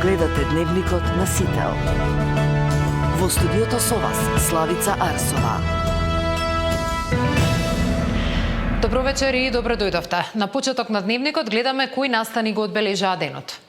гледате Дневникот на Сител. Во студиото со вас Славица Арсова. Добро вечер и добро дојдовте. На почеток на Дневникот гледаме кои настани го одбележаа денот.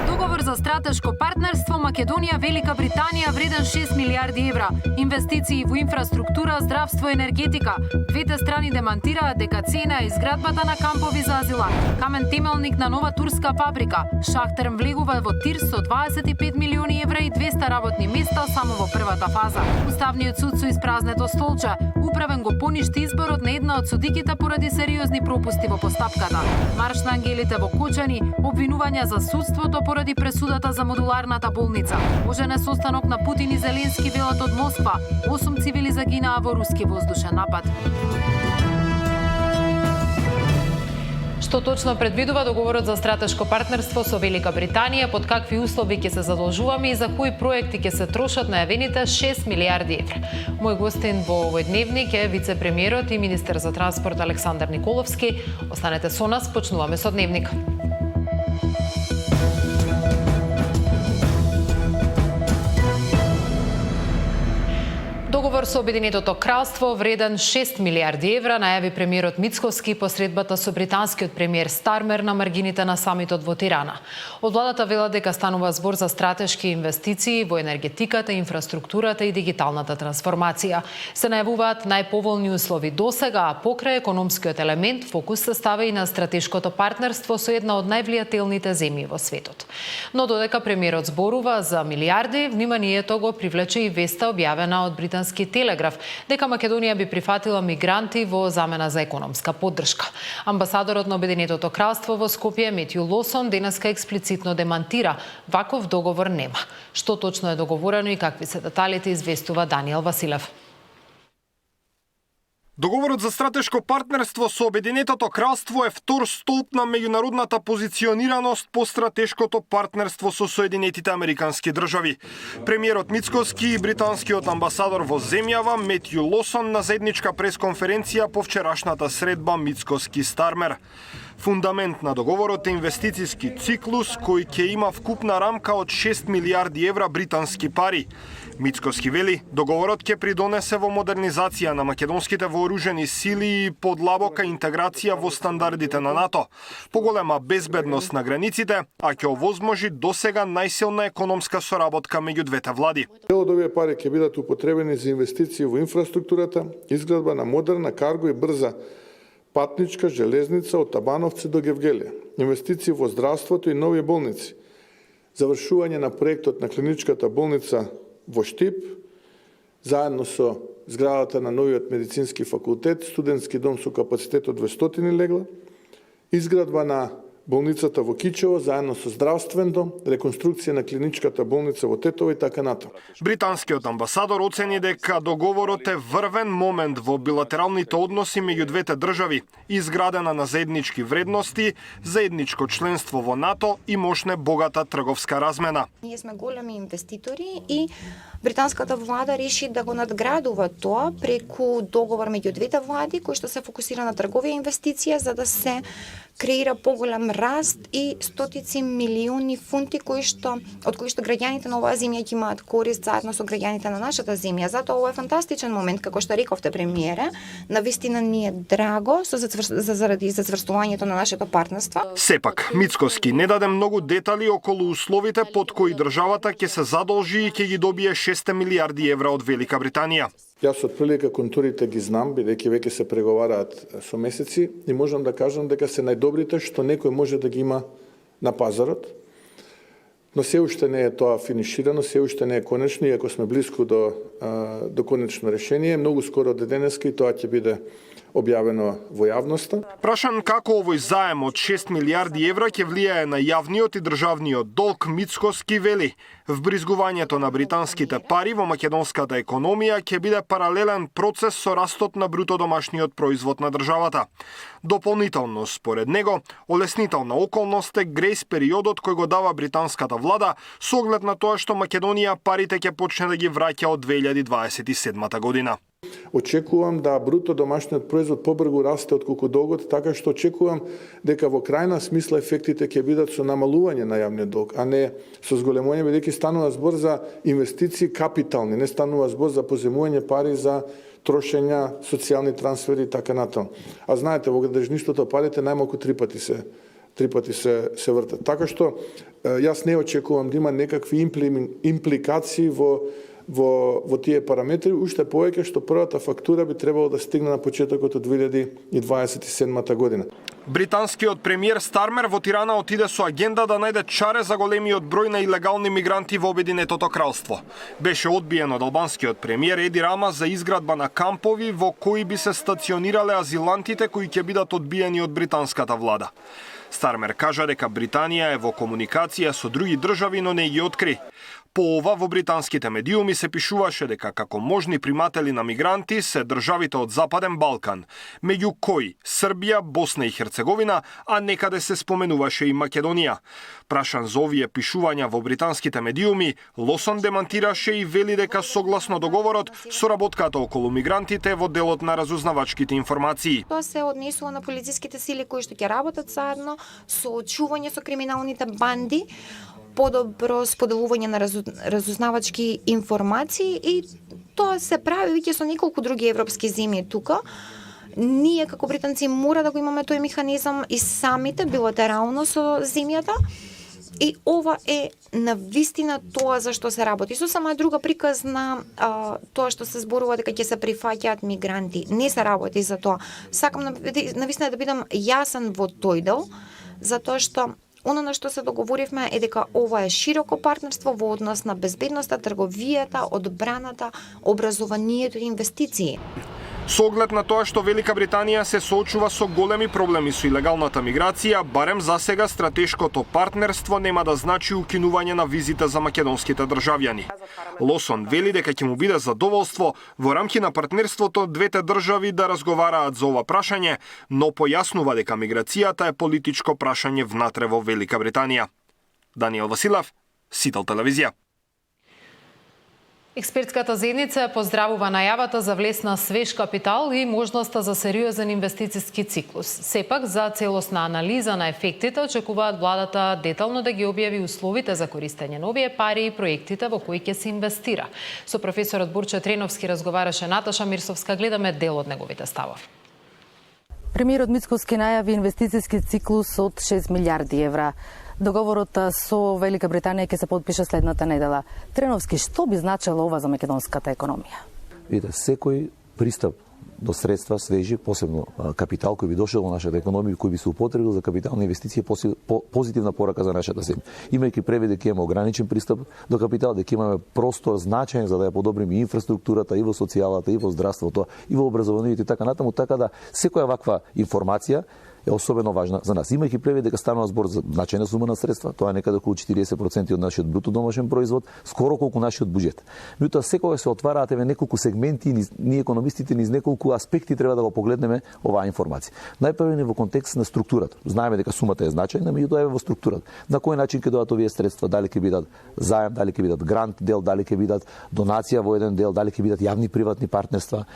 Договор за стратешко партнерство Македонија Велика Британија вреден 6 милиарди евра. Инвестиции во инфраструктура, здравство и енергетика. Двете страни демантираат дека цена е изградбата на кампови за азилант. Камен темелник на нова турска фабрика. Шахтер влегува во тир со 25 милиони евра и 200 работни места само во првата фаза. Уставниот суд со испразнето столче. Управен го поништи изборот на една од судиките поради сериозни пропусти во постапката. Марш на ангелите во Кочани, обвинувања за судството поради пресудата за модуларната болница. Можене состанок на Путин и Зеленски велат од Москва. 8 цивили загинаа во руски воздушен напад. Што точно предвидува договорот за стратешко партнерство со Велика Британија, под какви услови ќе се задолжуваме и за кои проекти ќе се трошат најавените 6 милиарди евра. Мој гостин во овој дневник е вице-премиерот и министер за транспорт Александар Николовски. Останете со нас, почнуваме со Дневник. Договор со Обединетото кралство вреден 6 милиарди евра најави премиерот Мицкоски по средбата со британскиот премиер Стармер на маргините на самитот во Тирана. Од владата велат дека станува збор за стратешки инвестиции во енергетиката, инфраструктурата и дигиталната трансформација. Се најавуваат најповолни услови досега, а покрај економскиот елемент фокус се стави и на стратешкото партнерство со една од највлијателните земји во светот. Но додека премиерот зборува за милиарди, вниманието го привлече и веста објавена од британски Телеграф дека Македонија би прифатила мигранти во замена за економска поддршка. Амбасадорот на Обединетото кралство во Скопје Метју Лосон денеска експлицитно демантира ваков договор нема. Што точно е договорено и какви се деталите, известува Даниел Василев. Договорот за стратешко партнерство со Обединетото кралство е втор столб на меѓународната позиционираност по стратешкото партнерство со Соединетите Американски држави. Премиерот Мицкоски и британскиот амбасадор во земјава Метју Лосон на заедничка пресконференција по вчерашната средба Мицкоски-Стармер. Фундамент на договорот е инвестициски циклус кој ќе има вкупна рамка од 6 милиарди евра британски пари. Мицкоски вели, договорот ќе придонесе во модернизација на македонските вооружени сили и подлабока интеграција во стандардите на НАТО, поголема безбедност на границите, а ќе овозможи досега најсилна економска соработка меѓу двете влади. Дел од овие пари ќе бидат употребени за инвестиции во инфраструктурата, изградба на модерна карго и брза патничка железница од Табановци до Гевгелија, инвестиции во здравството и нови болници, завршување на проектот на клиничката болница во Штип, заедно со зградата на новиот медицински факултет, студентски дом со капацитет од 200 легла, изградба на болницата во Кичево, заедно со здравствен дом, реконструкција на клиничката болница во Тетово и така натаму. Британскиот амбасадор оцени дека договорот е врвен момент во билатералните односи меѓу двете држави, изградена на заеднички вредности, заедничко членство во НАТО и мощна богата трговска размена. Ние сме големи инвеститори и британската влада реши да го надградува тоа преку договор меѓу двете влади, кој што се фокусира на трговија и инвестиција за да се креира поголем раст и стотици милиони фунти од кои што граѓаните на оваа земја ќе имаат корист заедно со граѓаните на нашата земја. Затоа ова е фантастичен момент, како што рековте, премиере. Навистина ни е драго заради зацврстувањето на нашето партнерство. Сепак, Мицкоски не даде многу детали околу условите под кои државата ќе се задолжи и ќе ги добие 6 милиарди евра од Велика Британија. Јас од прилика контурите ги знам, бидејќи веќе се преговараат со месеци и можам да кажам дека се најдобрите што некој може да ги има на пазарот. Но се уште не е тоа финиширано, се уште не е конечно, иако сме близко до конечно решение. Многу скоро до денеска и тоа ќе биде објавено во јавноста. Прашан како овој заем од 6 милиарди евра ќе влијае на јавниот и државниот долг, Мицкоски вели, вбризгувањето на британските пари во македонската економија ќе биде паралелен процес со растот на бруто домашниот производ на државата. Дополнително, според него, олеснителна околност е грејс периодот кој го дава британската влада со оглед на тоа што Македонија парите ќе почне да ги враќа од 2027 година. очекувам да бруто домашниот производ побрзо расте отколку долгот, така што очекувам дека во крајна смисла ефектите ќе бидат со намалување на јавниот долг, а не со зголемување, бидејќи станува збор за инвестиции капитални, не станува збор за поземување пари за трошења, социјални трансфери и така натаму. А знаете, во градежништвото парите најмалку три пати се вртат. Така што јас не очекувам да има некакви импликации во тие параметри, уште повеќе што првата фактура би требало да стигне на почетокот од 2027 година. Британскиот премиер Стармер во Тирана отиде со агенда да најде чаре за големиот број на илегални мигранти во Обединетото кралство. Беше одбиен од албанскиот премиер Еди Рама за изградба на кампови во кои би се стационирале азилантите кои ќе бидат одбиени од британската влада. Стармер кажа дека Британија е во комуникација со други држави, но не ги откри. По ова, во британските медиуми се пишуваше дека како можни приматели на мигранти се државите од Западен Балкан, меѓу кои Србија, Босна и Херцеговина, а некаде се споменуваше и Македонија. Прашан за овие пишувања во британските медиуми, Лосон демантираше и вели дека согласно договорот, соработката околу мигрантите во делот на разузнавачките информации. Тоа се однесува на полициските сили кои што ќе работат заедно, соочување со криминалните банди, подобро споделување на разузнавачки информации и тоа се прави веќе со неколку други европски земји тука. Ние како британци мора да го имаме тој механизам и самите билатерално со земјата. И ова е навистина тоа за што се работи. Со сама друга приказ на тоа што се зборува дека ќе се прифаќаат мигранти. Не се работи за тоа. Сакам навистина да бидам јасен во тој дел, затоа што оно на што се договоривме е дека ова е широко партнерство во однос на безбедноста, трговијата, одбраната, образованието и инвестиции. Со оглед на тоа што Велика Британија се соочува со големи проблеми со илегалната миграција, барем за сега стратешкото партнерство нема да значи укинување на визите за македонските државјани. Лосон вели дека ќе му биде задоволство во рамки на партнерството двете држави да разговараат за ова прашање, но појаснува дека миграцијата е политичко прашање внатре во Велика Британија. Даниел Василев, Сител телевизија. Експертската заедница поздравува најавата за влез на свеж капитал и можноста за сериозен инвестициски циклус. Сепак, за целосна анализа на ефектите, очекуваат владата детално да ги објави условите за користење на овие пари и проектите во кои ќе се инвестира. Со професорот Бурче Треновски разговараше Наташа Мирсовска, гледаме дел од неговите ставови. Премиерот Мицкоски најави инвестициски циклус од 6 милиарди евра. Договорот со Велика Британија ќе се подпише следната недела. Треновски, што би значело ова за македонската економија? Видите, секој пристап до средства свежи, посебно капитал кој би дошол во нашата економија, кој би се употребил за капитални инвестиции, позитивна порака за нашата земја. Имајќи превид дека имаме ограничен пристап до капитал, дека имаме простор значаен за да ја подобриме и инфраструктурата, и во социјалата, и во здравството, и во образованието и така натаму, така да секоја ваква информација е особено важна за нас. Имајќи превид дека станува збор за значајна сума на средства, тоа е некаде околу 40% од нашиот бруто домашен производ, скоро колку нашиот буџет. Меѓутоа секогаш се отвараат неколку сегменти, ние економистите низ неколку аспекти треба да го погледнеме оваа информација. Најпрво во контекст на структурата. Знаеме дека сумата е значајна, меѓутоа е во структурата. На кој начин ќе доаат овие средства, дали ќе бидат заем, дали ќе бидат грант дел, дали ќе бидат донација во еден дел, дали ќе бидат јавни приватни партнерства.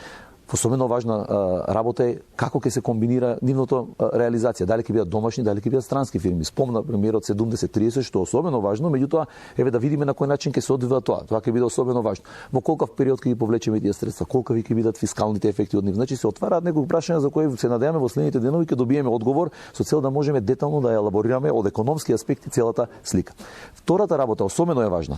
Особено важна работа е како ќе се комбинира нивното реализација, дали ќе бидат домашни, дали ќе бидат странски фирми. Спомна премиерот 70-30, што е особено важно, меѓутоа еве да видиме на кој начин ќе се одвива тоа. Тоа ќе биде особено важно. Во колкав период ќе ги повлечеме тие средства, колкави ќе бидат фискалните ефекти од нив. Значи се отвараат некои прашања за кои се надеваме во следните денови ќе добиеме одговор со цел да можеме детално да ја елаборираме од економски аспекти целата слика. Втората работа особено е важна.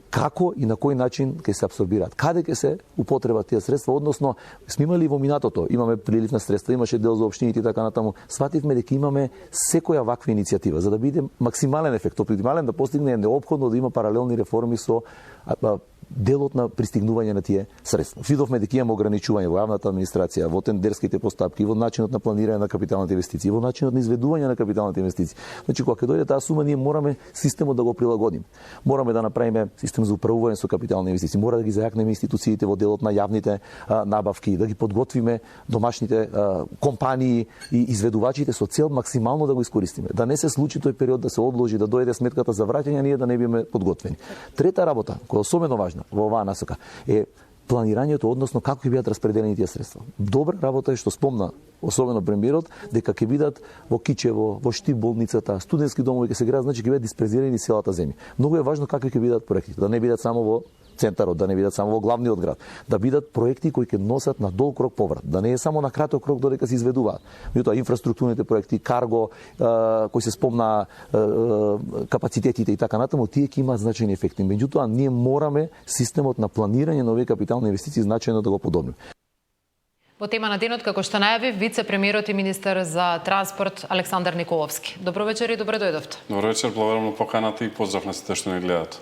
Како и на кој начин ќе се апсорбираат, каде ќе се употребат тие средства, односно сме имали во минатото, имаме прилив на средства, имаше дел за општините и така натаму, свативме дека имаме секоја ваква иницијатива за да биде максимален ефект, оптимален да постигне, е неопходно да има паралелни реформи со делот на пристигнување на тие средства. Видовме дека имаме ограничување во јавната администрација, во тендерските постапки, во начинот на планирање на капиталните инвестиции, во начинот на изведување на капиталните инвестиции. Значи кога ќе дојде таа сума, ние мораме системот да го прилагодиме. Мораме да направиме систем за управување со капитални инвестиции, мора да ги зајакнеме институциите во делот на јавните набавки, да ги подготвиме домашните компании и изведувачите со цел максимално да го искористиме. Да не се случи тој период да се одложи, да дојде сметката за враќање, ние да не биме подготвени. Трета работа, која е особено важна во оваа насока, е планирањето, односно како ќе бидат распределени тие средства. Добра работа е што спомна особено премиерот, дека ќе бидат во Кичево, во Штип болницата, студентски домови ќе се градат, значи ќе бидат диспрезирани целата земја. Многу е важно како ќе бидат проектите, да не бидат само во центарот, да не бидат само во главниот град, да бидат проекти кои ќе носат на долг рок поврат, да не е само на краток рок додека се изведуваат. Меѓутоа инфраструктурните проекти, карго, кои се спомна капацитетите и така натаму, тие ќе имаат значајни ефекти. Меѓутоа ние мораме системот на планирање на овие капитални инвестиции значајно да го подобрим. Во тема на денот, како што најави, вице-премиерот и министер за транспорт Александар Николовски. Добро вечер и добре дојдовте. Добро вечер, благодарам на поканата и поздрав на сите што ни гледат.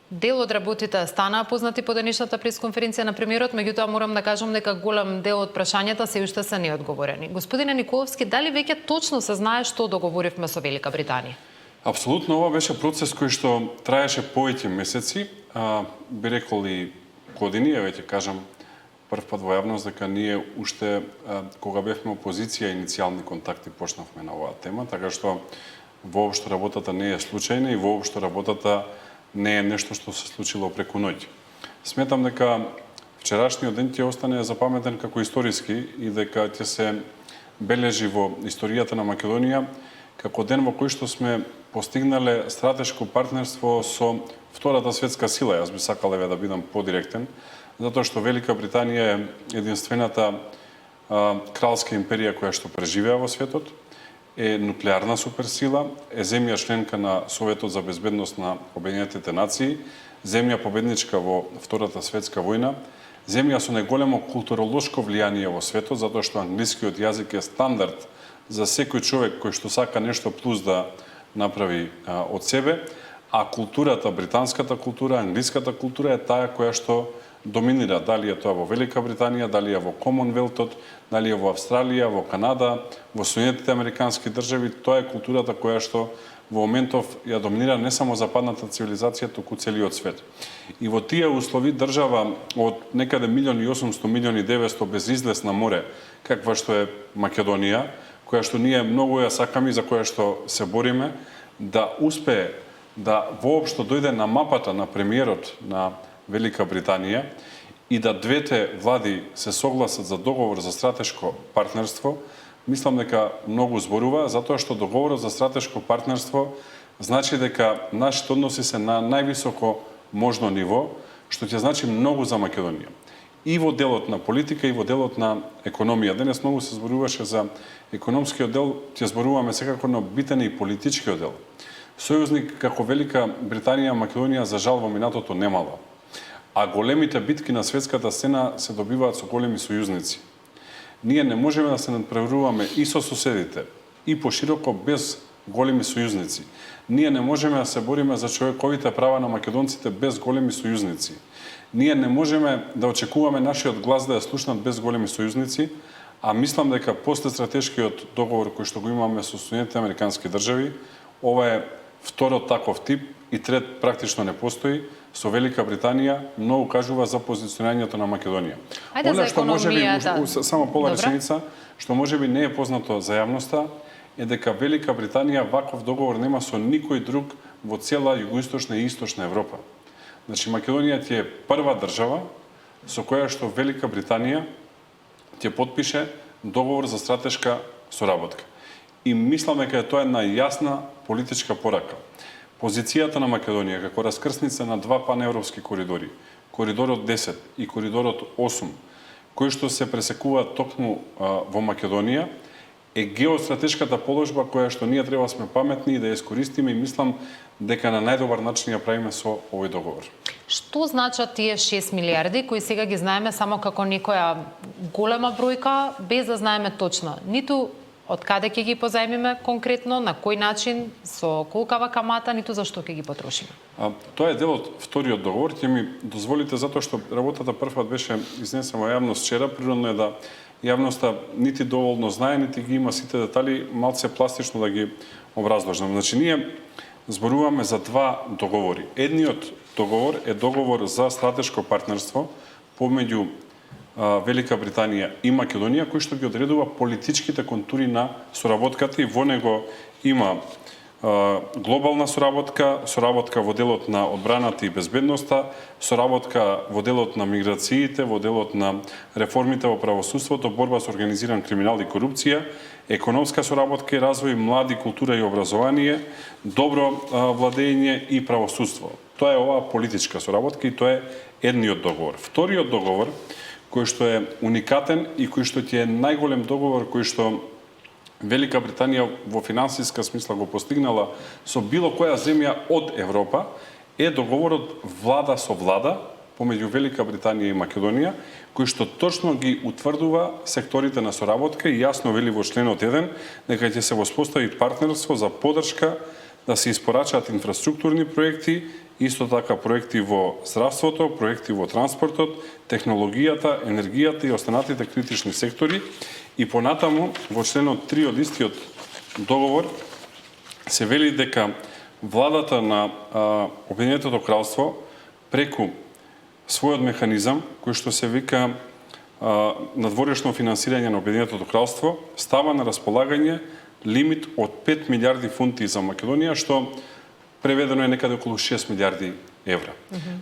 Дел од работите станаа познати по денешната пресконференција на премиерот, меѓутоа морам да кажам дека голем дел од прашањата се уште се неодговорени. Господине Николовски, дали веќе точно се знае што договоривме со Велика Британија? Апсолутно, ова беше процес кој што траеше повеќе месеци, би рекол и години, веќе кажам прв пат во јавност дека ние уште кога бевме опозиција иницијални контакти почнавме на оваа тема, така што воопшто работата не е случајна и воопшто работата не е нешто што се случило преку ноќ. Сметам дека вчерашниот ден ќе остане запаметен како историски и дека ќе се бележи во историјата на Македонија како ден во кој што сме постигнале стратешко партнерство со втората светска сила. Јас би сакал да бидам подиректен, затоа што Велика Британија е единствената кралска империја која што преживеа во светот, е нуклеарна суперсила, е земја членка на Советот за безбедност на Обединетите нации, земја победничка во Втората светска војна, земја со најголемо културолошко влијание во светот, затоа што англискиот јазик е стандард за секој човек кој што сака нешто плюс да направи од себе, а културата, британската култура, англиската култура е таа која што доминира, дали е тоа во Велика Британија, дали е во Комонвелтот, дали е во Австралија, во Канада, во Соединетите Американски држави, тоа е културата која што во моментов ја доминира не само западната цивилизација, туку целиот свет. И во тие услови држава од некаде 1.800.000.900.000 без излез на море, каква што е Македонија, која што ние многу ја сакаме и за која што се бориме, да успее да воопшто дојде на мапата на премиерот на Велика Британија и да двете влади се согласат за договор за стратешко партнерство, мислам дека многу зборува, затоа што договорот за стратешко партнерство значи дека нашите односи се на највисоко можно ниво, што ќе значи многу за Македонија. И во делот на политика, и во делот на економија. Денес многу се зборуваше за економскиот дел, ќе зборуваме секако на битен и политичкиот дел. Сојузник како Велика Британија, Македонија за жал во минатото немала. А големите битки на светската сцена се добиваат со големи сојузници. Ние не можеме да се надпреваруваме и со соседите, и пошироко без големи сојузници. Ние не можеме да се бориме за човековите права на македонците без големи сојузници. Ние не можеме да очекуваме нашиот глас да ја слушнат без големи сојузници, а мислам дека после стратешкиот договор кој што го имаме со Соединетите Американски држави, ова е вториот таков тип и трет практично не постои. Со Велика Британија многу кажува за позиционирањето на Македонија. Ајде за економијата. Само пола реченица, што можеби не е познато за јавноста, е дека Велика Британија ваков договор нема со никој друг во цела југоисточна и источна Европа. Значи Македонија ќе е прва држава со која што Велика Британија ќе потпише договор за стратешка соработка. И мислам дека тоа е една јасна политичка порака. Позицијата на Македонија како раскрсница на два паневропски коридори, коридорот 10 и коридорот 8, кои што се пресекуваат токму во Македонија, е геостратешката положба која што ние треба сме паметни и да ја искористиме и мислам дека на најдобар начин ја правиме со овој договор. Што значат тие 6 милиарди кои сега ги знаеме само како некоја голема бројка без да знаеме точно ниту од каде ќе ги позајмиме конкретно, на кој начин, со колкава камата, ниту за што ќе ги потрошиме? Тоа е дел од вториот договор. Ќе ми дозволите, затоа што работата првпат беше изнесена во јавност вчера, природно е да јавноста нити доволно знае, нити ги има сите детали, малце пластично да ги образложам. Значи, ние зборуваме за два договори. Едниот договор е договор за стратешко партнерство помеѓу Велика Британија и Македонија, кој што ги одредува политичките контури на соработката и во него има глобална соработка во делот на одбраната и безбедноста, соработка во делот на миграциите, во делот на реформите во правосудството, борба со организиран криминал и корупција, економска соработка и развој, млади, култура и образование, добро владење и правосудство. Тоа е оваа политичка соработка и тоа е едниот договор. Вториот договор, кој што е уникатен и кој што ќе е најголем договор кој што Велика Британија во финансиска смисла го постигнала со било која земја од Европа, е договорот влада со влада помеѓу Велика Британија и Македонија, кој што точно ги утврдува секторите на соработка и јасно вели во членот 1 дека ќе се воспостави партнерство за поддршка да се испорачаат инфраструктурни проекти, исто така проекти во здравството, проекти во транспортот, технологијата, енергијата и останатите критични сектори. И понатаму, во членот 3 од истиот договор, се вели дека владата на Обединетото кралство преку својот механизам, кој што се вика надворешно финансирање на Обединетото кралство, става на располагање лимит од 5 милиарди фунти за Македонија, што преведено е некаде околу 6 милиарди евра.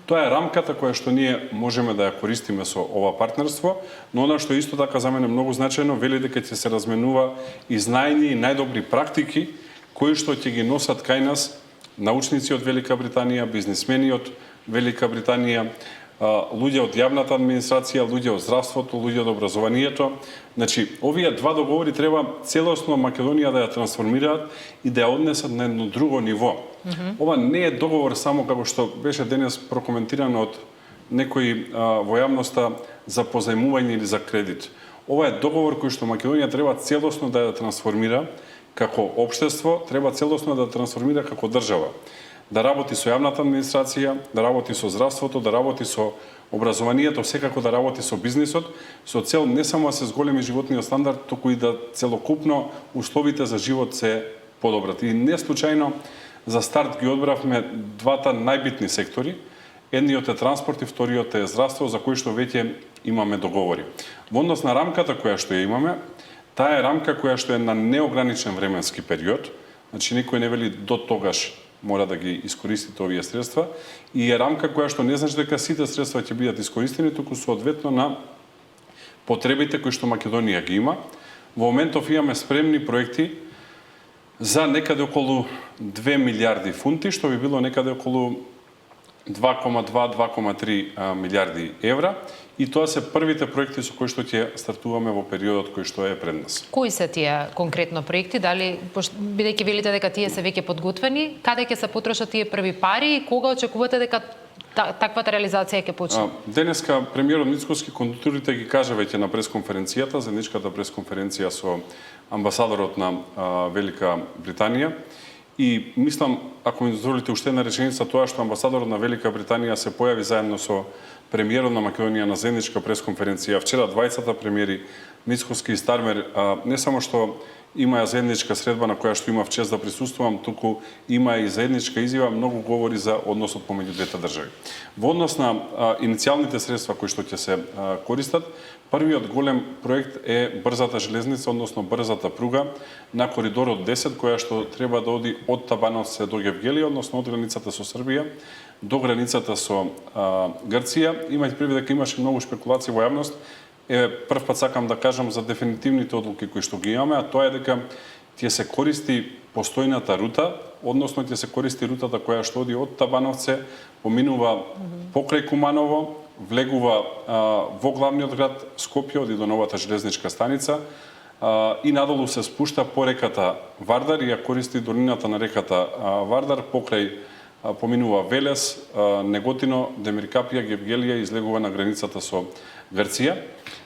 Тоа е рамката која што ние можеме да ја користиме со ова партнерство, но она што исто така за мене многу значајно, вели дека ќе се разменува и знаење и најдобри практики кои што ќе ги носат кај нас научници од Велика Британија, бизнисмени од Велика Британија, луѓе од јавната администрација, луѓе од здравството, луѓе од образованието. Значи, овие два договори треба целосно Македонија да ја трансформираат и да ја однесат на едно друго ниво. Ова не е договор само како што беше денес прокоментирано од некои во јавноста за позајмување или за кредит. Ова е договор кој што Македонија треба целосно да ја трансформира како општество, треба целосно да ја трансформира како држава. Да работи со јавната администрација, да работи со здравството, да работи со образованието, секако да работи со бизнисот, со цел не само да се зголеми животниот стандард, туку и да целокупно условите за живот се подобрат. И не случајно за старт ги одбравме двата најбитни сектори. Едниот е транспорт и вториот е здравство, за кој што веќе имаме договори. Во однос на рамката која што ја имаме, таа е рамка која што е на неограничен временски период, значи никој не вели до тогаш мора да ги искористите овие средства, и е рамка која што не значи дека сите средства ќе бидат искористени, туку соодветно на потребите кои што Македонија ги има. Во моментов имаме спремни проекти за некаде околу 2 милиарди фунти, што би било некаде околу 2,2-2,3 милиарди евра, и тоа се првите проекти со кои што ќе стартуваме во периодот кој што е пред нас. Кои се тие конкретно проекти? Дали, бидејќи велите дека тие се веќе подготвени, каде ќе се потрошат тие први пари и кога очекувате дека таквата реализација ќе почне? Денеска премиерот Мицкоски кондуторите ги кажа веќе на пресконференцијата, заедничката пресконференција со амбасадорот на Велика Британија. И мислам, ако ми дозволите уште една реченица, тоа што амбасадорот на Велика Британија се појави заедно со премиерот на Македонија на заедничка пресконференција вчера, двајцата премиери Мицкоски и Стармер, не само што има заедничка средба на која што имав чест да присуствувам, туку има и заедничка изјава, многу говори за односот помеѓу двете држави. Во однос на иницијалните средства кои што ќе се користат, првиот голем проект е брзата железница, односно брзата пруга на коридорот 10, која што треба да оди од Табановце до Гевгелија, односно од границата со Србија до границата со Грција. Имајте предвид дека имаше многу шпекулации во јавност. Прв пат сакам да кажам за дефинитивните одлуки кои што ги имаме, а тоа е дека ќе се користи постојната рута, односно ќе се користи рутата која што оди од Табановце, поминува покрај Куманово, влегува во главниот град Скопје, оди до новата железничка станица и надолу се спушта по реката Вардар и ја користи долината на реката Вардар, покрај поминува Велес, Неготино, Демиркапија, Гевгелија и излегува на границата со Грција.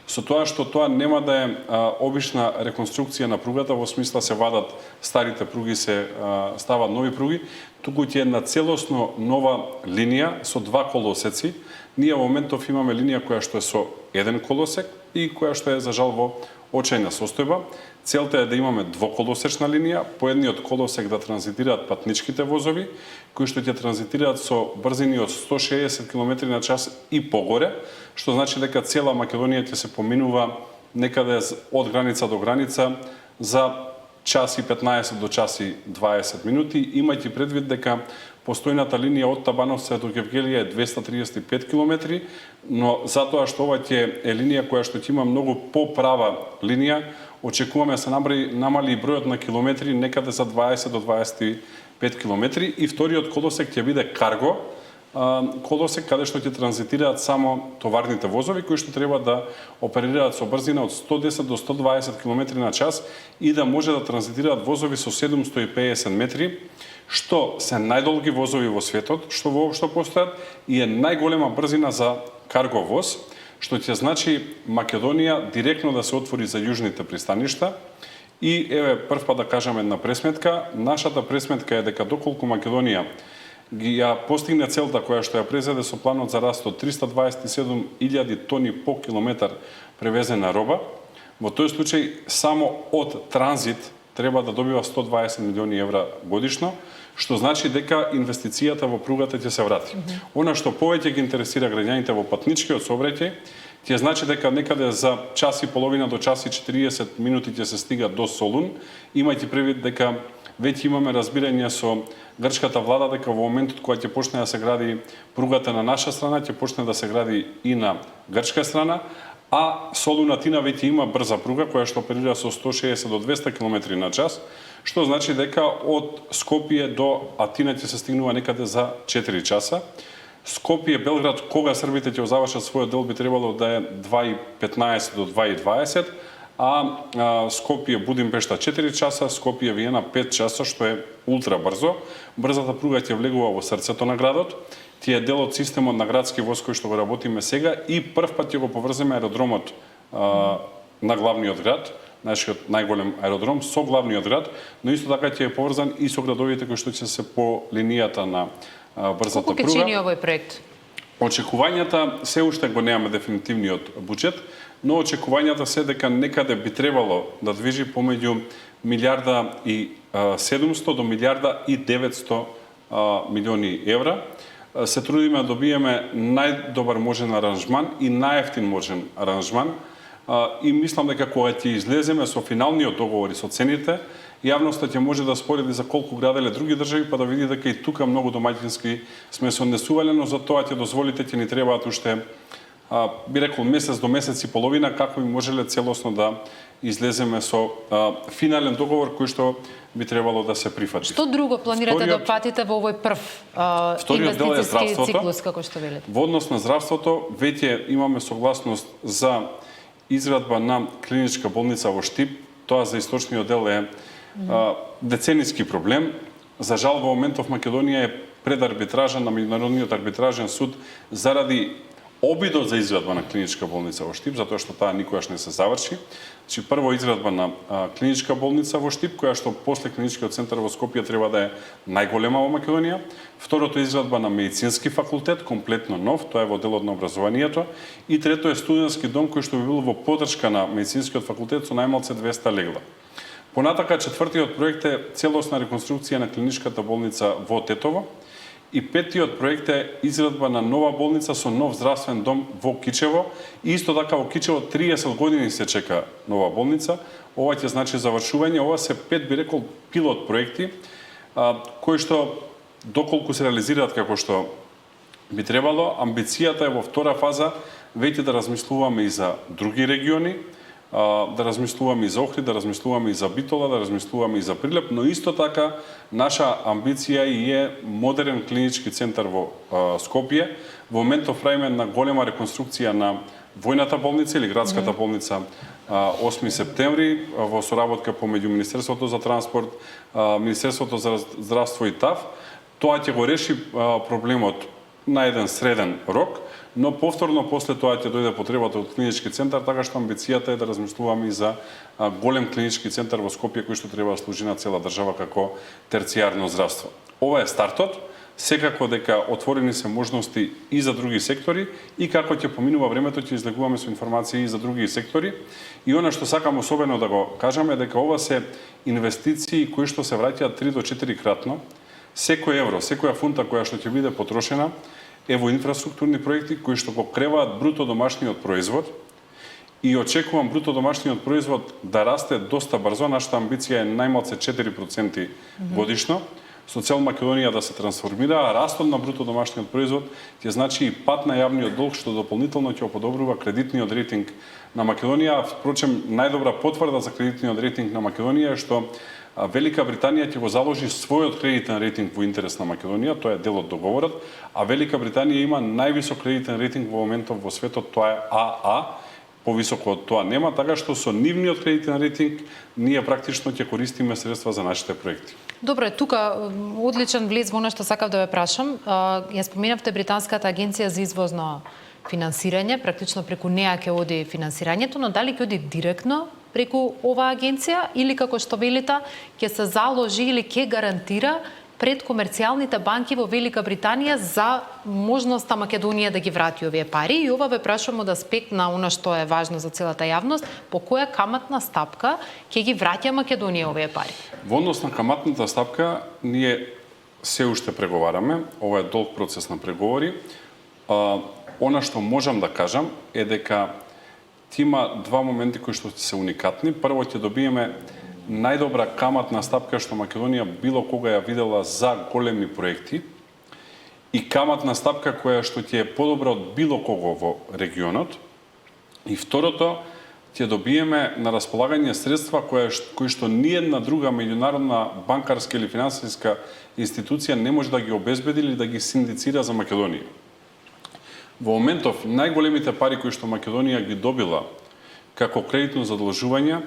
Со тоа што тоа нема да е обична реконструкција на пругата, во смисла се вадат старите пруги, се стават нови пруги, туку ќе е на целосно нова линија со два колосеци. Ние во моментов имаме линија која што е со еден колосек и која што е за жал во очајна состојба. Целта е да имаме двоколосечна линија, по едниот колосек да транзитираат патничките возови, кои што ќе транзитираат со брзини од 160 км на час и погоре, што значи дека цела Македонија ќе се поминува некаде од граница до граница за час и 15 до час и 20 минути, имајќи предвид дека постојната линија од Табановци до Гевгелија е 235 км, но затоа што ова ќе е линија која што ќе има многу поправа линија, очекуваме се намали и бројот на километри некаде за 20 до 25 км, и вториот колосек ќе биде карго колосек каде што ќе транзитираат само товарните возови кои што треба да оперираат со брзина од 110 до 120 км на час и да може да транзитираат возови со 750 метри, што се најдолги возови во светот, што воопшто постојат, и е најголема брзина за карго воз, што ќе значи Македонија директно да се отвори за јужните пристаништа. И еве прв да кажам една пресметка, нашата пресметка е дека доколку Македонија ги ја постигне целта која што ја презеде со планот за раст од 327.000 тони по километар превезена роба, во тој случај само од транзит треба да добива 120 милиони евра годишно, што значи дека инвестицијата во пругата ќе се врати. Она што повеќе ги интересира граѓаните во патничкиот сообраќај, ќе значи дека некаде за час и половина до час и 40 минути ќе се стига до Солун, имајќи предвид дека веќе имаме разбирање со грчката влада дека во моментот кога ќе почне да се гради пругата на наша страна, ќе почне да се гради и на грчка страна, а Солун-Атина веќе има брза пруга која што оперира со 160 до 200 км на час, што значи дека од Скопје до Атина ќе се стигнува некаде за 4 часа. Скопје-Белград, кога србите ќе завршат својот дел, би требало да е 2:15 до 2:20, а Скопје-Будимпешта 4 часа, Скопје-Виена 5 часа, што е ултра брзо. Брзата пруга ќе влегува во срцето на градот, тие е дел од системот на градски воз кој што го работиме сега и прв пат ќе го поврземе аеродромот на главниот град, нашиот најголем аеродром со главниот град, но исто така ќе е поврзан и со градовите кои што ќе се по линијата на брзата пруга. пруга. Колку ќе чини овој проект? Очекувањата се уште го немаме дефинитивниот буџет, но очекувањата се дека некаде би требало да движи помеѓу 1.700 до 1.900 милиони евра. Се трудиме да добиеме најдобар можен аранжман и најевтин можен аранжман, и мислам дека кога ќе излеземе со финалниот договор и со цените, јавноста ќе може да спореди за колку граделе други држави, па да види дека и тука многу домаќински сме се однесувале, но за тоа ќе дозволите, ќе ни требаат уште би рекол месец до месец и половина како би можеле целосно да излеземе со финален договор кој што би требало да се прифати. Што друго планирате да патите во овој прв инвестициски циклус, како што велите? Во однос на здравството, веќе имаме согласност за изградба на клиничка болница во Штип. Тоа за источниот дел е децениски проблем. За жал, во моментов Македонија е пред арбитража на Меѓународниот арбитражен суд заради обидот за изградба на клиничка болница во Штип, затоа што таа никогаш не се заврши. Значи, прво изградба на клиничка болница во Штип, која што после клиничкиот центар во Скопје треба да е најголема во Македонија. Второто изградба на медицински факултет, комплетно нов, тоа е во делот на образованието. И трето е студентски дом кој што би бил во поддршка на медицинскиот факултет со најмалце 200 легла. Понатака, четвртиот проект е целосна реконструкција на клиничката болница во Тетово. И петиот проект е изградба на нова болница со нов здравствен дом во Кичево. И исто така во Кичево 30 години се чека нова болница. Ова ќе значи завршување. Ова се 5, би рекол, пилот проекти, кои што доколку се реализираат како што би требало, амбицијата е во втора фаза веќе да размислуваме и за други региони, да размислуваме и за Охрид, да размислуваме и за Битола, да размислуваме и за Прилеп, но исто така наша амбиција и е модерен клинички центар во Скопје. Во моментов правиме на голема реконструкција на војната болница или градската болница 8 септември во соработка помеѓу Министерството за транспорт, Министерството за здравство и ТАВ. Тоа ќе го реши проблемот на еден среден рок, но повторно после тоа ќе дојде потребата од клинички центар, така што амбицијата е да размислуваме и за голем клинички центар во Скопје кој што треба да служи на цела држава како терцијарно здравство. Ова е стартот, секако дека отворени се можности и за други сектори и како ќе поминува времето ќе излегуваме со информации и за други сектори. И она што сакам особено да го кажаме е дека ова се инвестиции кои што се враќаат 3 до 4 кратно. Секој евро, секоја фунта која што ќе биде потрошена е во инфраструктурни проекти кои што го креваат бруто домашниот производ и очекувам бруто домашниот производ да расте доста брзо. Нашата амбиција е најмалце 4% годишно, со цел Македонија да се трансформира, а растот на бруто домашниот производ ќе значи и пат на јавниот долг, што дополнително ќе подобрува кредитниот рейтинг на Македонија. Впрочем, најдобра потврда за кредитниот рейтинг на Македонија е што Велика Британија ќе го заложи својот кредитен рейтинг во интерес на Македонија, тоа е дел од договорот, а Велика Британија има највисок кредитен рейтинг во моментов во светот, тоа е АА, повисоко од тоа нема, така што со нивниот кредитен рейтинг ние практично ќе користиме средства за нашите проекти. Добро, тука одличен влез во она што сакав да ве прашам. Ја споменавте Британската агенција за извозно финансирање, практично преку неа ќе оди финансирањето, но дали ќе оди директно преку оваа агенција или како што велите ќе се заложи или ќе гарантира пред комерцијалните банки во Велика Британија за можноста Македонија да ги врати овие пари. И ова ве прашувам од аспект на она што е важно за целата јавност, по која каматна стапка ќе ги враќа Македонија овие пари? Во однос на каматната стапка, ние се уште преговараме, ова е долг процес на преговори. Она што можам да кажам е дека има два моменти кои што се уникатни. Прво, ќе добиеме најдобра каматна стапка што Македонија било кога ја видела за големи проекти и каматна стапка која што ќе е подобра од било кого во регионот. И второто, ќе добиеме на располагање средства кои што ниедна друга меѓународна банкарска или финансиска институција не може да ги обезбеди или да ги синдицира за Македонија. Во моментов, најголемите пари кои што Македонија ги добила како кредитно задолжување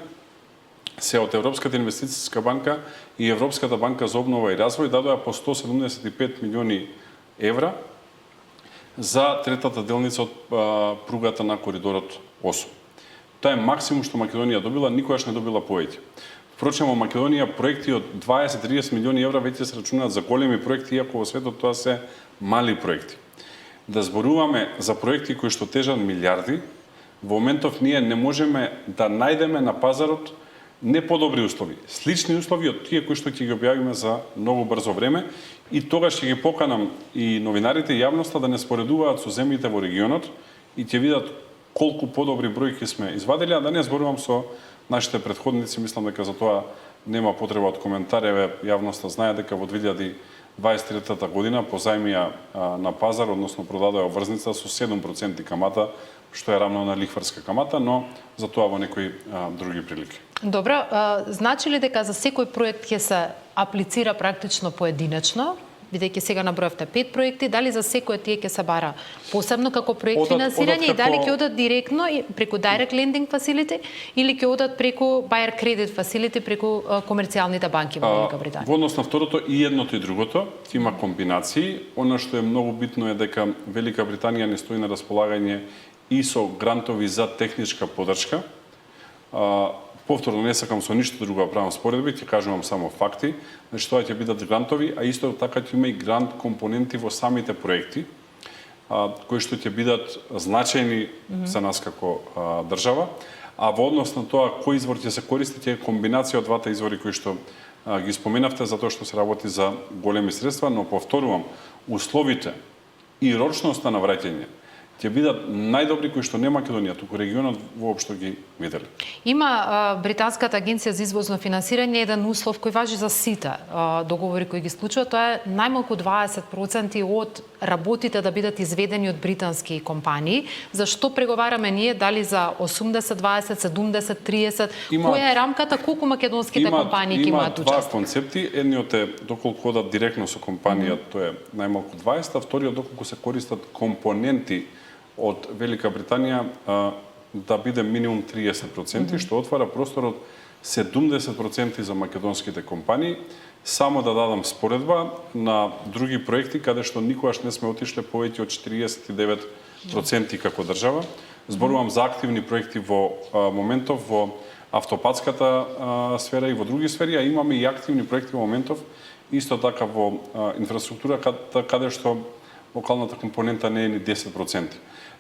се од Европската инвестицијска банка и Европската банка за обнова и развој дадоа по 175 милиони евра за третата делница од пругата на коридорот 8. Тоа е максимум што Македонија добила, никогаш не добила повеќе. Впрочем, во Македонија проекти од 20-30 милиони евра веќе се рачунаат за големи проекти, иако во светот тоа се мали проекти. Да зборуваме за проекти кои што тежат милиарди, во моментов ние не можеме да најдеме на пазарот не подобри услови, слични услови од тие кои што ќе ги објавиме за многу брзо време, и тогаш ќе ги поканам и новинарите и јавноста да не споредуваат со земјите во регионот и ќе видат колку подобри бројки сме извадили, а да не зборувам со нашите претходници. Мислам дека за тоа нема потреба од коментар. Еве, јавноста знае дека во 2023 година позајмија на пазар, односно продадоа обврзница со 7% камата, што е рамно на лихварска камата, но за тоа во некои други прилики. Добро, значи ли дека за секој проект ќе се аплицира практично поединечно, бидејќи сега наброевте 5 проекти, дали за секој тие ќе се бара посебно како проект финансирање и дали ќе одат директно преку Direct Lending Facility или ќе одат преку Buyer Credit Facility преку комерцијалните банки во Велика Британија? Во однос на второто, и едното и другото, има комбинации. Она што е многу битно е дека Велика Британија не стои на располагање и со грантови за техничка подршка. Повторно не сакам со ништо друго да правам споредби, ќе кажувам само факти. Значи тоа ќе бидат грантови, а исто така ќе има и грант компоненти во самите проекти, кои што ќе бидат значајни за нас како држава. А во однос на тоа кој извор ќе се користи, ќе е комбинација од двата извори кои што ги споменавте, затоа што се работи за големи средства, но повторувам, условите и рочноста на враќање ќе бидат најдобри кои што не Македонија, туку регионот воопшто ги видели. Има Британската агенција за извозно финансирање еден услов кој важи за сите договори кои ги склучуваат, тоа е најмалку 20% од работите да бидат изведени од британски компании. Зашто преговараме ние, дали за 80-20, 70-30? Која е рамката, колку македонските компании ќе имаат учество? Има два концепти, едниот е доколку одат директно со компанија, тоа е најмалку 20, а вториот доколку се користат компоненти од Велика Британија да биде минимум 30%, што отвара простор од 70% за македонските компании. Само да дадам споредба на други проекти каде што никогаш не сме отишле повеќе од 49% како држава. Зборувам за активни проекти во моментов во автопатската сфера и во други сфери, а имаме и активни проекти во моментов исто така во инфраструктура каде што локалната компонента не е ни 10%.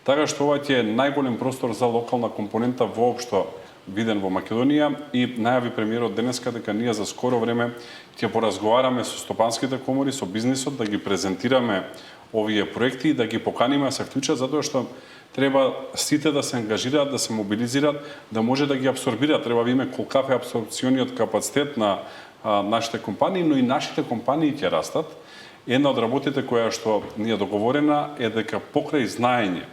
Така што ова ќе е најголем простор за локална компонента воопшто виден во Македонија и најави премиерот денеска дека ние за скоро време ќе поразговараме со стопанските комори, со бизнисот, да ги презентираме овие проекти и да ги поканиме да се вклучат, затоа што треба сите да се ангажираат, да се мобилизираат, да може да ги абсорбираат. Треба да има колкав е абсорбциониот капацитет на нашите компании, но и нашите компании ќе растат. Една од работите која што ни е договорена е дека покрај знаење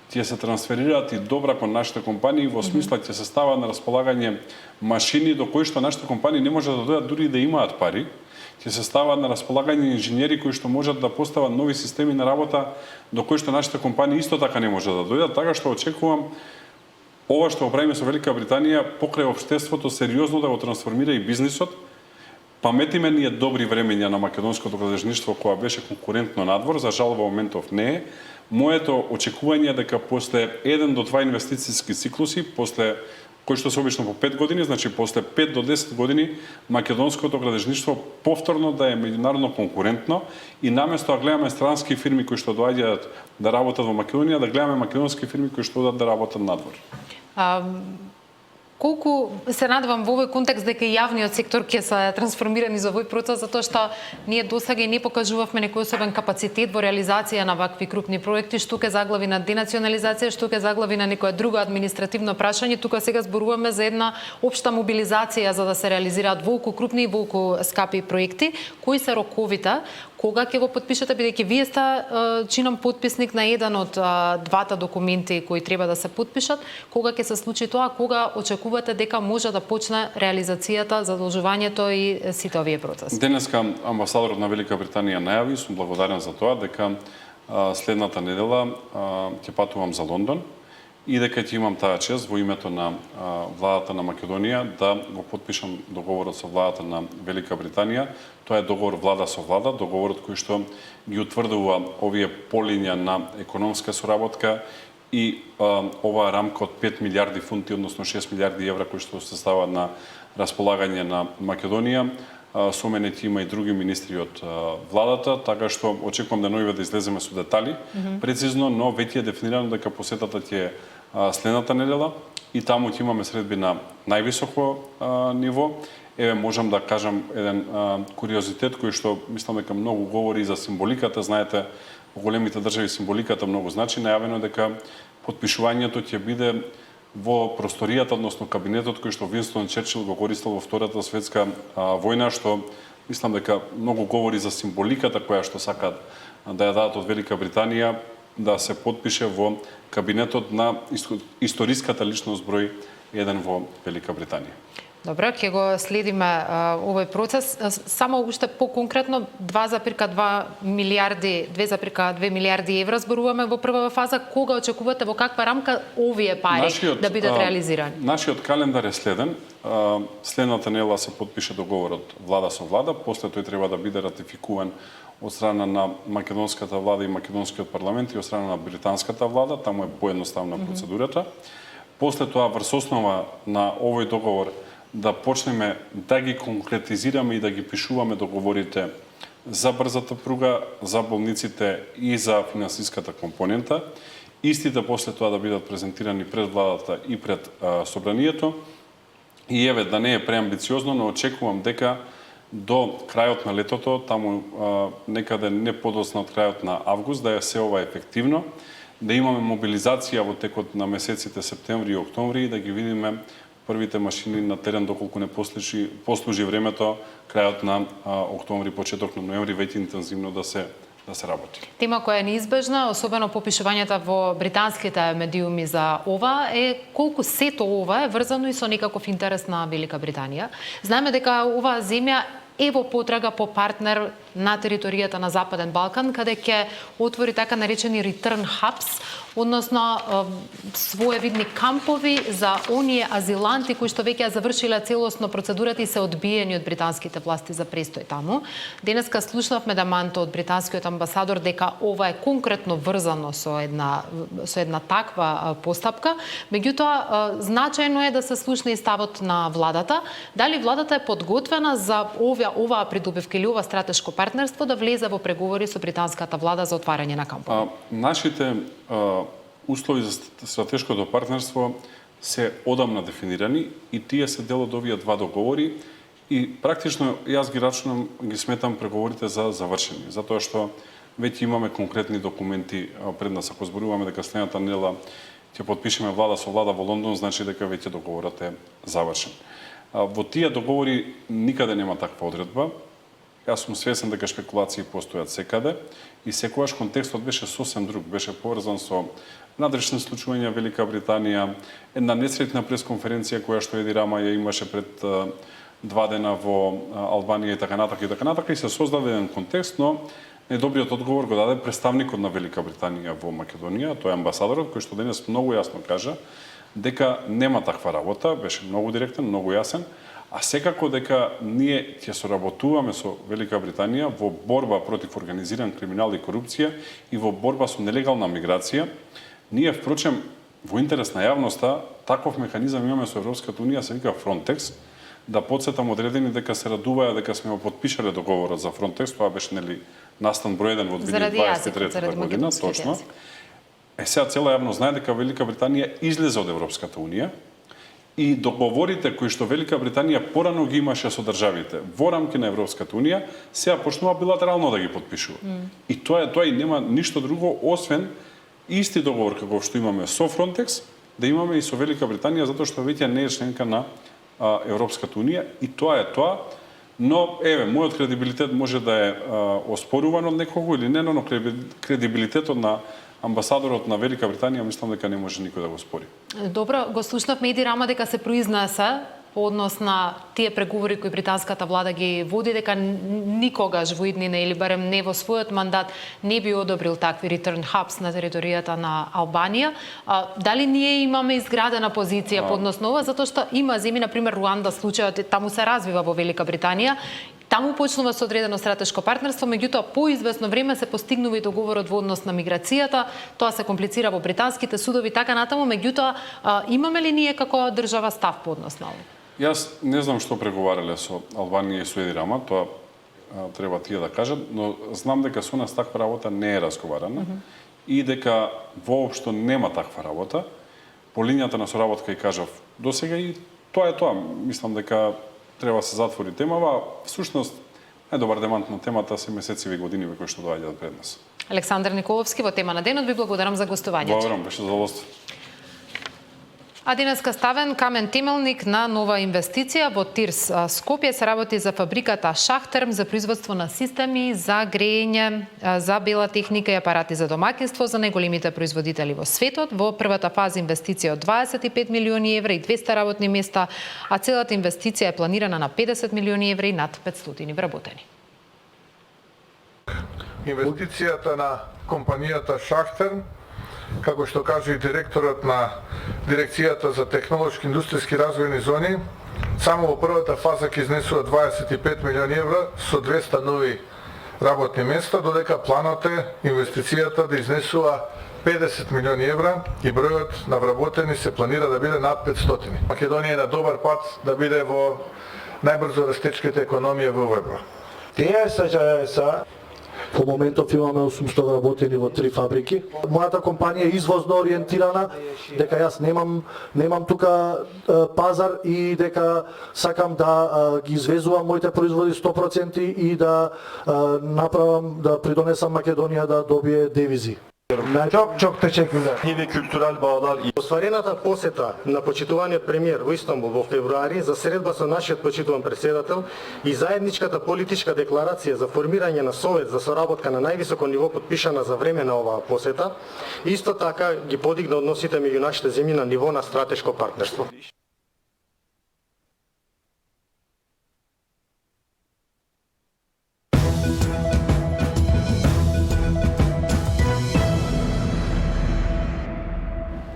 ќе се трансферираат и добра кон нашите компании, во смисла ќе се стават на располагање машини до кои што нашите компании не може да дојдат дури да имаат пари, ќе се стават на располагање инженери кои што можат да постават нови системи на работа до кои што нашите компании исто така не може да дојдат, така што очекувам ова што го правиме со Велика Британија покрај општеството сериозно да го трансформира и бизнисот. Паметиме ние добри времења на македонското градежништво која беше конкурентно надвор, за жал во моментов не е. Моето очекување е дека после 1 до 2 инвестициски циклуси, после кои што се обично по 5 години, значи после 5 до 10 години, македонското градежништво повторно да е меѓународно конкурентно и наместо да гледаме странски фирми кои што доаѓаат да работат во Македонија, да гледаме македонски фирми кои што одат да работат надвор. Колку се надевам во овој контекст дека и јавниот сектор ќе се трансформира низ овој процес, затоа што ние досега и не покажувавме некој особен капацитет во реализација на вакви крупни проекти, што ќе заглави на денационализација, што ќе заглави на некоја друга административно прашање. Тука сега зборуваме за една општа мобилизација за да се реализираат волку крупни и волку скапи проекти. Кои се роковите? Кога ќе го потпишете, бидејќи вие сте чином потписник на еден од двата документи кои треба да се потпишат, кога ќе се случи тоа, кога очекувате дека може да почне реализацијата, задолжувањето и сите овие процеси? Денеска амбасадорот на Велика Британија најави, сум благодарен за тоа, дека следната недела ќе патувам за Лондон и дека ќе имам таа чест во името на владата на Македонија да го потпишам договорот со владата на Велика Британија. Тоа е договор влада со влада, договорот кој што ги утврдува овие полиња на економска соработка и оваа рамка од 5 милиарди фунти, односно 6 милиарди евра кои што се стават на располагање на Македонија. Со мене ќе има и други министри од владата, така што очекувам деновиве да излеземе со детали прецизно, но веќе е дефинирано дека посетата ќе следната недела и таму ќе имаме средби на највисоко ниво. Еве можам да кажам еден куриозитет кој што мислам дека многу говори за символиката. Знаете, во големите држави символиката многу значи. Најавено е дека потпишувањето ќе биде во просторијата, односно кабинетот кој што Винстон Черчил го користел во Втората светска војна, што мислам дека многу говори за символиката која што сакаат да ја дадат од Велика Британија да се потпише во кабинетот на историската личност број 1 во Велика Британија. Добро, ќе го следиме овој процес. Само уште по-конкретно 2,2 милиарди евра зборуваме во прва фаза. Кога очекувате, во каква рамка овие пари да бидат реализирани? Нашиот календар е следен. Следната недела се потпише договорот влада со влада, после тој треба да биде ратификуван од страна на македонската влада и македонскиот парламент и од страна на британската влада, таму е поедноставна процедурата. После тоа врз основа на овој договор да почнеме да ги конкретизираме и да ги пишуваме договорите за брзата пруга, за болниците и за финансиската компонента. Истите после тоа да бидат презентирани пред владата и пред собранието. И еве, да не е преамбициозно, но очекувам дека до крајот на летото, таму некаде не подоцна од крајот на август, да е се ова ефективно, да имаме мобилизација во текот на месеците септември и октомври и да ги видиме првите машини на терен доколку не послужи времето крајот на октомври, почеток на ноември веќе интензивно да се работи. Тема која е неизбежна, особено по пишувањата во британските медиуми за ова, е колку сето ова е врзано и со некаков интерес на Велика Британија. Знаеме дека оваа земја е во потрага по партнер на територијата на Западен Балкан, каде ќе отвори така наречени return hubs, односно своевидни кампови за оние азиланти кои што веќе ја завршиле целосно процедурата и се одбиени од британските власти за престој таму. Денеска слушнавме деманто од британскиот амбасадор дека ова е конкретно врзано со една таква постапка. Меѓутоа, значајно е да се слушне и ставот на владата. Дали владата е подготвена за оваа придобивка или ова стратешко партнерство да влезе во преговори со британската влада за отварање на кампови? Нашите услови за стратешкото партнерство се одамна дефинирани и тие се дел од овие два договори и практично јас ги рачунам, ги сметам преговорите за завршени, затоа што веќе имаме конкретни документи пред нас. Ако зборуваме дека следната недела ќе подпишеме влада со влада во Лондон, значи дека веќе договорот е завршен. Во тие договори никаде нема таква одредба. Јас сум свесен дека шпекулации постојат секаде и секогаш контекстот беше сосем друг, беше поврзан со надрешни случувања Велика Британија, една несретна пресконференција која што Еди Рама ја имаше пред 2 дена во Албанија и така натака и се создаде еден контекст, но најдобриот одговор го даде представникот на Велика Британија во Македонија, тој е амбасадорот кој што денес многу јасно кажа дека нема таква работа, беше многу директен, многу јасен, а секако дека ние ќе соработуваме со Велика Британија во борба против организиран криминал и корупција и во борба со нелегална миграција. Ние, впрочем, во интерес на јавноста, таков механизам имаме со Европската Унија, се вика Frontex. Да подсетам одредени дека се радуваја дека сме го подпишале договорот за Frontex, тоа беше настан број 1 во 2023 година, точно. Сега цела јавност знае дека Велика Британија излезе од Европската Унија и договорите кои што Велика Британија порано ги имаше со државите во рамки на Европската Унија, сега почнува билатерално да ги подпишува. И тоа и нема ништо друго освен исти договор како што имаме со Frontex, да имаме и со Велика Британија, затоа што веќе не е членка на Европската Унија и тоа е тоа. Но, мојот кредибилитет може да е оспоруван од некого или не, но кредибилитетот на амбасадорот на Велика Британија мислам дека не може никој да го спори. Добро, го слушнавме Еди Рама дека се произнесе по однос на тие преговори кои британската влада ги води, дека никогаш во иднина или барем не во својот мандат не би одобрил такви return hubs на територијата на Албанија. Дали ние имаме изградена позиција по однос на ова, затоа што има земји, например Руанда, случајот таму се развива во Велика Британија. Таму почнува со одредено стратешко партнерство, меѓутоа по известно време се постигнува и договорот во однос на миграцијата, тоа се комплицира во британските судови така натаму, меѓутоа имаме ли ние како држава став по однос на ова? Јас не знам што преговарале со Албанија и со Еди Рама, тоа треба тие да кажат, но знам дека со нас таква работа не е разговарана и дека воопшто нема таква работа. По линијата на соработка и кажав досега и тоа е тоа. Мислам дека треба да се затвори темава. Всушност, најдобар демант на темата се месеци и години кои што доаѓаат пред нас. Александар Николовски во тема на денот, ви благодарам за гостувањето. Благодарам, беше задоволство. А денеска ставен камен темелник на нова инвестиција во Тирс Скопје се работи за фабриката Шахтерм за производство на системи за грејење, за бела техника и апарати за домаќинство за најголемите производители во светот. Во првата фаза инвестиција од 25 милиони евра и 200 работни места, а целата инвестиција е планирана на 50 милиони евра и над 500 вработени. Инвестицијата на компанијата Шахтерм, како што каже и директорот на Дирекцијата за технолошки индустријски развојни зони, само во првата фаза ќе изнесува 25 милиони евра со 200 нови работни места, додека планот е инвестицијата да изнесува 50 милиони евра и бројот на вработени се планира да биде над 500. Македонија е на добар пат да биде во најбрзо растечките економија во Европа. Тие се Во моментов имаме 800 вработени во 3 фабрики. Мојата компанија е извозно ориентирана, дека јас немам тука пазар и дека сакам да ги извезувам моите производи 100% и да направам, да придонесам Македонија да добие девизи. Çok teşekkürler. Yeni kültürel bağlar. Остварената посета на почитуваниот премиер во Истанбул во февруари за средба со нашиот почитуван претседател и заедничката политичка декларација за формирање на совет за соработка на највисоко ниво подпишана за време на оваа посета, исто така ги подигна односите меѓу нашите земји на ниво на стратешко партнерство.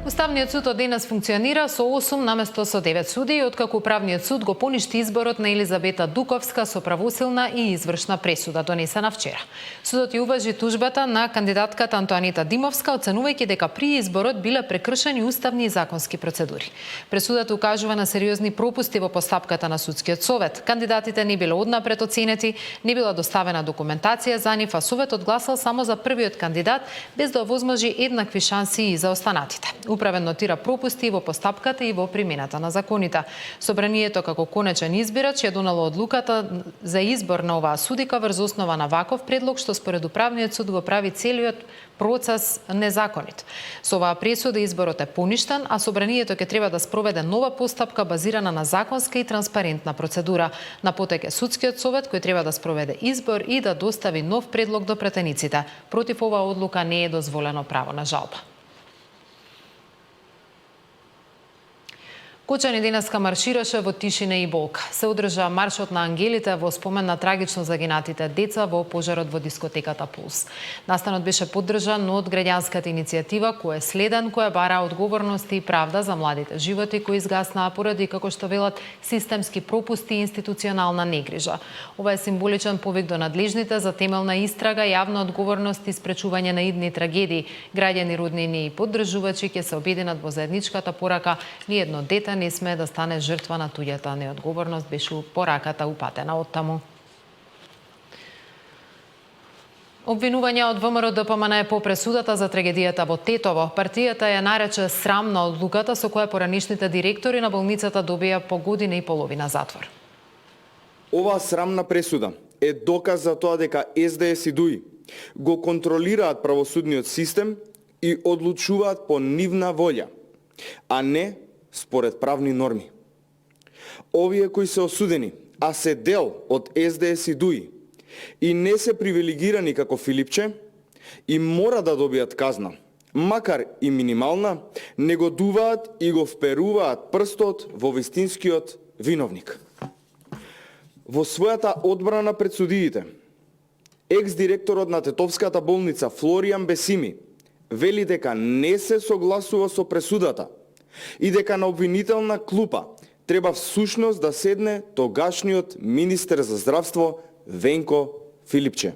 Уставниот суд од денес функционира со 8 наместо со 9 судии, откако Управниот суд го поништи изборот на Елизабета Дуковска со правосилна и извршна пресуда донесена вчера. Судот ја уважи тужбата на кандидатката Антоанита Димовска, оценувајќи дека при изборот биле прекршени уставни и законски процедури. Пресудата укажува на сериозни пропусти во постапката на судскиот совет. Кандидатите не биле однапред оценети, не била доставена документација за нив, а советот гласал само за првиот кандидат без да овозможи еднакви шанси и за останатите. направен нотира пропусти во постапката и во примената на законите. Собранието како конечен избирач ја донало одлуката за избор на оваа судика врз основа на ваков предлог, што според управниот суд го прави целиот процес незаконит. Со оваа пресуда изборот е поништен, а собранието ќе треба да спроведе нова постапка базирана на законска и транспарентна процедура. На потек е судскиот совет кој треба да спроведе избор и да достави нов предлог до претениците. Против оваа одлука не е дозволено право на жалба. Кочани денеска маршираше во тишина и болка. Се одржа маршот на ангелите во спомен на трагично загинатите деца во пожарот во дискотеката Пулс. Настанот беше поддржан од граѓанската иницијатива кој е следен, која бара одговорност и правда за младите животи кои изгаснаа поради, како што велат, системски пропусти и институционална негрижа. Ова е символичен повик до надлежните за темелна истрага, јавна одговорност и спречување на идни трагедии. Граѓани, роднини и поддржувачи ќе се обединат во заедничката порака ниедно дете не сме да стане жртва на туѓата неодговорност, беше пораката упатена оттаму. Обвинување од ВМРО ДПМН по пресудата за трагедијата во Тетово. Партијата ја нарече срамна одлуката со која поранишните директори на болницата добија по година и половина затвор. Оваа срамна пресуда е доказ за тоа дека СДС и ДУИ го контролираат правосудниот систем и одлучуваат по нивна волја, а не според правни норми. Овие кои се осудени, а се дел од СДС и ДУИ, и не се привилегирани како Филипче, и мора да добијат казна, макар и минимална, негодуваат и го вперуваат прстот во вистинскиот виновник. Во својата одбрана пред судиите, екс-директорот на Тетовската болница Флоријан Бесими вели дека не се согласува со пресудата и дека на обвинителна клупа треба всушност да седне тогашниот министер за здравство Венко Филипче.